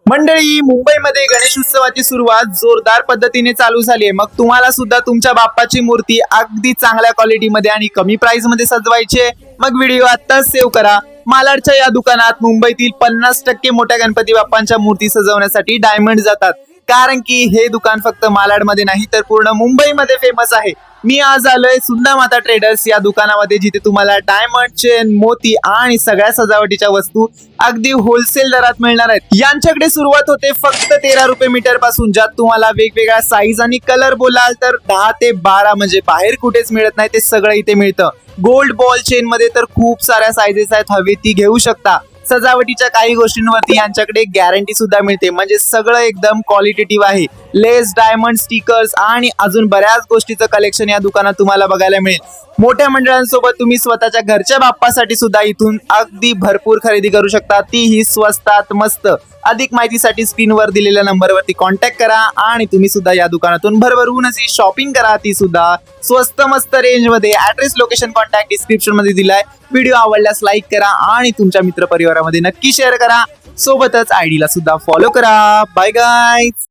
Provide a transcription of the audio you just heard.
मंडळी, मुंबईमध्ये गणेश उत्सवाची सुरुवात जोरदार पद्धतीने चालू झाली आहे. मग तुम्हाला सुद्धा तुमच्या बाप्पाची मूर्ती अगदी चांगल्या क्वालिटीमध्ये आणि कमी प्राइस मध्ये सजवायची आहे? मग व्हिडिओ आत्ताच सेव्ह करा. मालाडच्या या दुकानात मुंबईतील 50% मोठ्या गणपती बाप्पांच्या मूर्ती सजवण्यासाठी डायमंड जातात. कारण की हे दुकान फक्त मालाडमध्ये नाही तर पूर्ण मुंबईमध्ये फेमस आहे. मी आज आलोय सुंदर माता ट्रेडर्स या दुकानामध्ये, जिथे तुम्हाला डायमंड, चेन, मोती आणि सगळ्या सजावटीच्या वस्तू अगदी होलसेल दरात मिळणार आहेत. यांच्याकडे सुरुवात होते फक्त 13 रुपये मीटर पासून, ज्यात तुम्हाला वेगवेगळ्या साईज आणि कलर बोलाल तर 10 ते 12, म्हणजे बाहेर कुठेच मिळत नाही ते सगळं इथे मिळतं. गोल्ड बॉल चेन मध्ये तर खूप साऱ्या साईजेस आहेत, हवे ती घेऊ शकता. सजावटीच्या काही गोष्टींवरती यांच्याकडे गॅरंटी सुद्धा मिळते, म्हणजे सगळं एकदम क्वालिटेटिव्ह आहे. लेस, डायमंड, स्टिकर्स आणि अजून बऱ्याच गोष्टीचं कलेक्शन या दुकानात तुम्हाला बघायला मिळेल. मोठ्या मंडळांसोबत तुम्ही स्वतःच्या घरच्या बाप्पासाठी सुद्धा इथून अगदी भरपूर खरेदी करू शकता, तीही स्वस्तात मस्त. अधिक माहितीसाठी स्क्रीनवर दिलेल्या नंबरवरती कॉन्टॅक्ट करा आणि तुम्ही सुद्धा या दुकानातून भरभरून अशी शॉपिंग करा, ती सुद्धा स्वस्त मस्त रेंज मध्ये. ऍड्रेस, लोकेशन, कॉन्टॅक्ट डिस्क्रिप्शन मध्ये दिलाय. व्हिडिओ आवडल्यास लाईक करा आणि तुमच्या मित्र परिवारामध्ये नक्की शेअर करा. सोबतच आयडीला सुद्धा फॉलो करा. Bye guys.